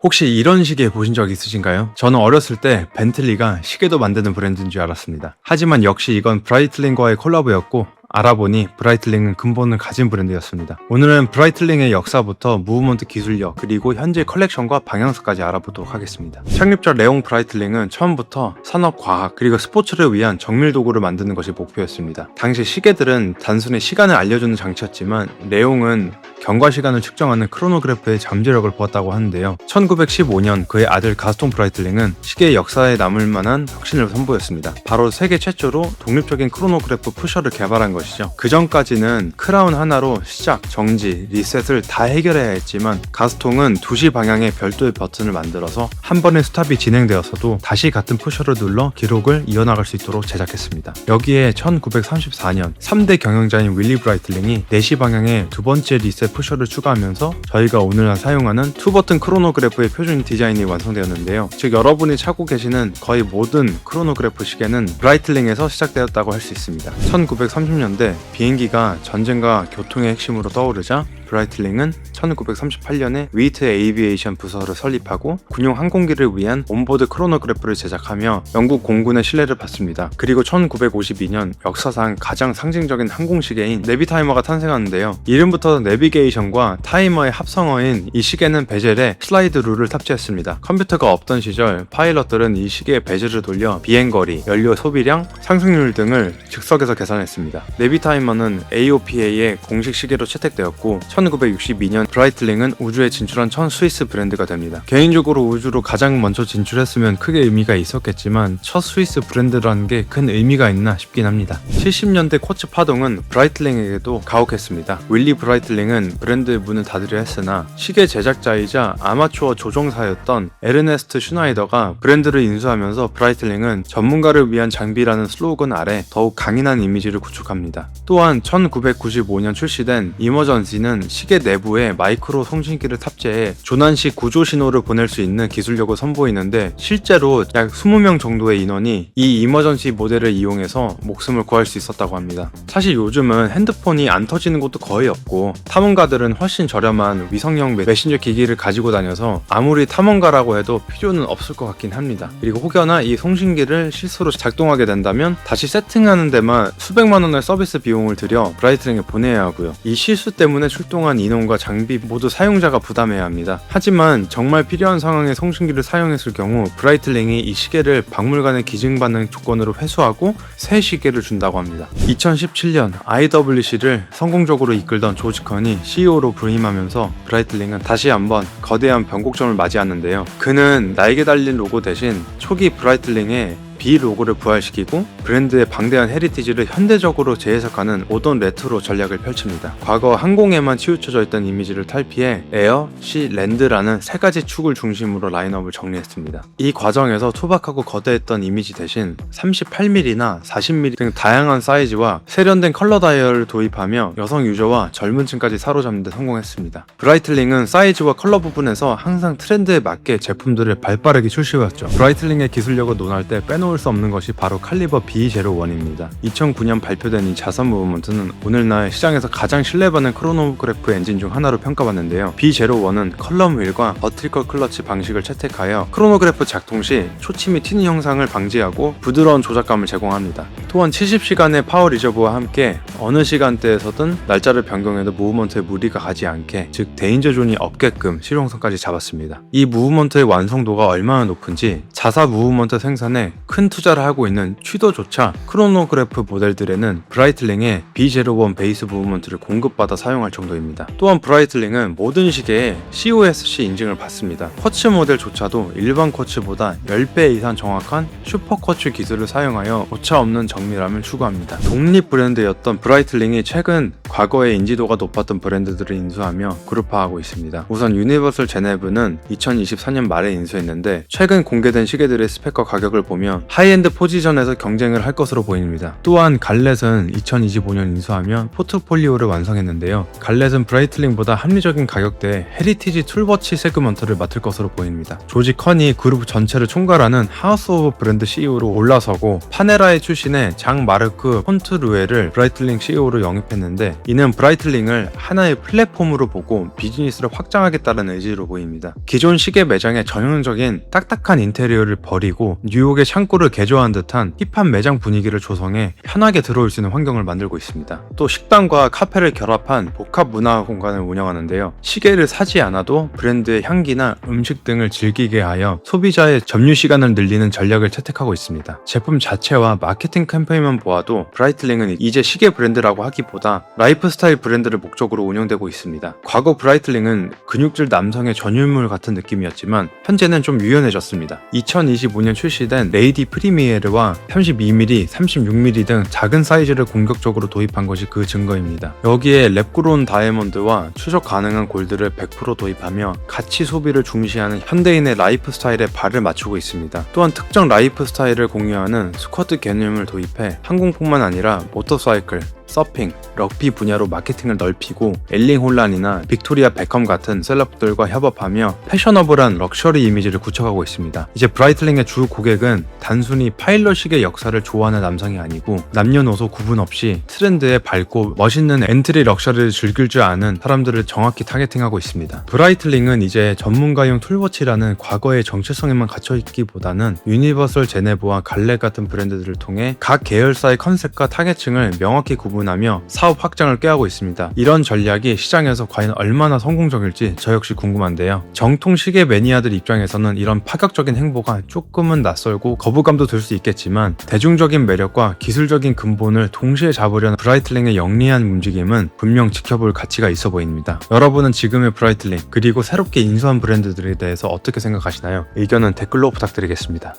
혹시 이런 시계 보신 적 있으신가요? 저는 어렸을 때 벤틀리가 시계도 만드는 브랜드인 줄 알았습니다. 하지만 역시 이건 브라이틀링과의 콜라보였고 알아보니 브라이틀링은 근본을 가진 브랜드였습니다. 오늘은 브라이틀링의 역사부터 무브먼트 기술력 그리고 현재 컬렉션과 방향성까지 알아보도록 하겠습니다. 창립자 레옹 브라이틀링은 처음부터 산업, 과학 그리고 스포츠를 위한 정밀 도구를 만드는 것이 목표였습니다. 당시 시계들은 단순히 시간을 알려주는 장치였지만 레옹은 경과 시간을 측정하는 크로노그래프의 잠재력을 보았다고 하는데요. 1915년 그의 아들 가스통 브라이틀링은 시계의 역사에 남을 만한 혁신을 선보였습니다. 바로 세계 최초로 독립적인 크로노그래프 푸셔를 개발한 것이죠. 그 전까지는 크라운 하나로 시작, 정지, 리셋을 다 해결해야 했지만 가스통은 2시 방향의 별도의 버튼을 만들어서 한 번의 스탑이 진행되었어도 다시 같은 푸셔를 눌러 기록을 이어나갈 수 있도록 제작했습니다. 여기에 1934년 3대 경영자인 윌리 브라이틀링이 4시 방향의 두 번째 리셋 푸셔를 추가하면서 저희가 오늘날 사용하는 2버튼 크로노그래프의 표준 디자인이 완성되었는데요. 즉 여러분이 찾고 계시는 거의 모든 크로노그래프 시계는 브라이틀링에서 시작되었다고 할 수 있습니다. 1930년대 비행기가 전쟁과 교통의 핵심으로 떠오르자 브라이틀링은 1938년에 위트 에이비에이션 부서를 설립하고 군용 항공기를 위한 온보드 크로노그래프를 제작하며 영국 공군의 신뢰를 받습니다. 그리고 1952년 역사상 가장 상징적인 항공시계인 내비타이머가 탄생하는데요. 이름부터 내비게이션과 타이머의 합성어인 이 시계는 베젤에 슬라이드 룰을 탑재했습니다. 컴퓨터가 없던 시절 파일럿들은 이 시계의 베젤을 돌려 비행거리, 연료 소비량, 상승률 등을 즉석에서 계산했습니다. 내비타이머는 AOPA의 공식 시계로 채택되었고 1962년 브라이틀링은 우주에 진출한 첫 스위스 브랜드가 됩니다. 개인적으로 우주로 가장 먼저 진출했으면 크게 의미가 있었겠지만 첫 스위스 브랜드라는 게 큰 의미가 있나 싶긴 합니다. 70년대 쿼츠 파동은 브라이틀링에게도 가혹했습니다. 윌리 브라이틀링은 브랜드의 문을 닫으려 했으나 시계 제작자이자 아마추어 조종사였던 에르네스트 슈나이더가 브랜드를 인수하면서 브라이틀링은 전문가를 위한 장비라는 슬로건 아래 더욱 강인한 이미지를 구축합니다. 또한 1995년 출시된 이머전시는 시계 내부에 마이크로 송신기를 탑재해 조난시 구조 신호를 보낼 수 있는 기술력을 선보이는데 실제로 약 20명 정도의 인원이 이 이머전시 모델을 이용해서 목숨을 구할 수 있었다고 합니다. 사실 요즘은 핸드폰이 안 터지는 곳도 거의 없고 탐험가들은 훨씬 저렴한 위성형 메신저 기기를 가지고 다녀서 아무리 탐험가라고 해도 필요는 없을 것 같긴 합니다. 그리고 혹여나 이 송신기를 실수로 작동하게 된다면 다시 세팅하는 데만 수백만 원의 서비스 비용을 들여 브라이틀링에 보내야 하고요. 이 실수 때문에 출동한 인원과 장비 모두 사용자가 부담해야 합니다. 하지만 정말 필요한 상황에 송신기를 사용했을 경우 브라이틀링이 이 시계를 박물관에 기증받는 조건으로 회수하고 새 시계를 준다고 합니다. 2017년 IWC를 성공적으로 이끌던 조지 컨이 CEO로 부임하면서 브라이틀링은 다시 한번 거대한 변곡점을 맞이하는데요. 그는 날개 달린 로고 대신 초기 브라이틀링의 B 로고를 부활시키고 브랜드의 방대한 헤리티지를 현대적으로 재해석하는 모던 레트로 전략을 펼칩니다. 과거 항공에만 치우쳐져 있던 이미지를 탈피해 에어, 시, 랜드라는 세 가지 축을 중심으로 라인업을 정리했습니다. 이 과정에서 투박하고 거대했던 이미지 대신 38mm나 40mm 등 다양한 사이즈와 세련된 컬러 다이얼을 도입하며 여성 유저와 젊은 층까지 사로잡는 데 성공했습니다. 브라이틀링은 사이즈와 컬러 부분에서 항상 트렌드에 맞게 제품들을 발빠르게 출시해왔죠. 브라이틀링의 기술력을 논할 때 빼놓을 수 없는 것이 바로 칼리버 B01입니다. 2009년 발표된 이 자선 무브먼트는 오늘날 시장에서 가장 신뢰받는 크로노그래프 엔진 중 하나로 평가받는데요. B01은 컬럼 휠과 버티컬 클러치 방식을 채택하여 크로노그래프 작동 시 초침이 튀는 형상을 방지하고 부드러운 조작감을 제공합니다. 또한 70시간의 파워 리저브와 함께 어느 시간대에서든 날짜를 변경해도 무브먼트에 무리가 가지 않게, 즉 데인저 존이 없게끔 실용성까지 잡았습니다. 이 무브먼트의 완성도가 얼마나 높은지 자사 무브먼트 생산에 큰 투자를 하고 있는 취도조차 크로노그래프 모델들에는 브라이틀링의 B01 베이스 무브먼트를 공급받아 사용할 정도입니다. 또한 브라이틀링은 모든 시계에 COSC 인증을 받습니다. 쿼츠 모델조차도 일반 쿼츠보다 10배 이상 정확한 슈퍼 쿼츠 기술을 사용하여 오차 없는 정밀함을 추구합니다. 독립 브랜드였던 브라이틀링이 최근 과거에 인지도가 높았던 브랜드들을 인수하며 그룹화하고 있습니다. 우선 유니버설 제네브는 2024년 말에 인수했는데 최근 공개된 시계들의 스펙과 가격을 보면 하이엔드 포지션에서 경쟁을 할 것으로 보입니다. 또한 갈렛은 2025년 인수하며 포트폴리오를 완성했는데요. 갈렛은 브라이틀링보다 합리적인 가격대에 헤리티지 툴워치 세그먼트를 맡을 것으로 보입니다. 조지 컨이 그룹 전체를 총괄하는 하우스 오브 브랜드 CEO로 올라서고 파네라의 출신의 장 마르크 폰트루에를 브라이틀링 CEO로 영입했는데, 이는 브라이틀링을 하나의 플랫폼으로 보고 비즈니스를 확장하겠다는 의지로 보입니다. 기존 시계 매장의 전형적인 딱딱한 인테리어를 버리고 뉴욕의 창고를 개조한 듯한 힙한 매장 분위기를 조성해 편하게 들어올 수 있는 환경을 만들고 있습니다. 또 식당과 카페를 결합한 복합 문화 공간을 운영하는데요. 시계를 사지 않아도 브랜드의 향기나 음식 등을 즐기게 하여 소비자의 점유 시간을 늘리는 전략을 채택하고 있습니다. 제품 자체와 마케팅 캠페인만 보아도 브라이틀링은 이제 시계 브랜드라고 하기보다 라이프스타일 브랜드를 목적으로 운영되고 있습니다. 과거 브라이틀링은 근육질 남성의 전유물 같은 느낌이었지만 현재는 좀 유연해졌습니다. 2025년 출시된 레이디 프리미에르와 32mm, 36mm 등 작은 사이즈를 공격적으로 도입한 것이 그 증거입니다. 여기에 랩그로운 다이아몬드와 추적 가능한 골드를 100% 도입하며 가치 소비를 중시하는 현대인의 라이프 스타일에 발을 맞추고 있습니다. 또한 특정 라이프 스타일을 공유하는 스쿼트 개념을 도입해 항공뿐만 아니라 모터사이클, 서핑, 럭비 분야로 마케팅을 넓히고 엘링 홀란이나 빅토리아 베컴 같은 셀럽들과 협업하며 패셔너블한 럭셔리 이미지를 구축하고 있습니다. 이제 브라이틀링의 주 고객은 단순히 파일럿식의 역사를 좋아하는 남성이 아니고 남녀노소 구분 없이 트렌드에 밝고 멋있는 엔트리 럭셔리를 즐길 줄 아는 사람들을 정확히 타겟팅하고 있습니다. 브라이틀링은 이제 전문가용 툴워치라는 과거의 정체성에만 갇혀있기보다는 유니버설 제네브와 갈렛 같은 브랜드들을 통해 각 계열사의 컨셉과 타겟층을 명확히 구분하며 사업 확장을 꾀하고 있습니다. 이런 전략이 시장에서 과연 얼마나 성공적일지 저 역시 궁금한데요. 정통 시계 매니아들 입장에서는 이런 파격적인 행보가 조금은 낯설고 거부감도 들 수 있겠지만, 대중적인 매력과 기술적인 근본을 동시에 잡으려는 브라이틀링의 영리한 움직임은 분명 지켜볼 가치가 있어 보입니다. 여러분은 지금의 브라이틀링 그리고 새롭게 인수한 브랜드들에 대해서 어떻게 생각하시나요? 의견은 댓글로 부탁드리겠습니다.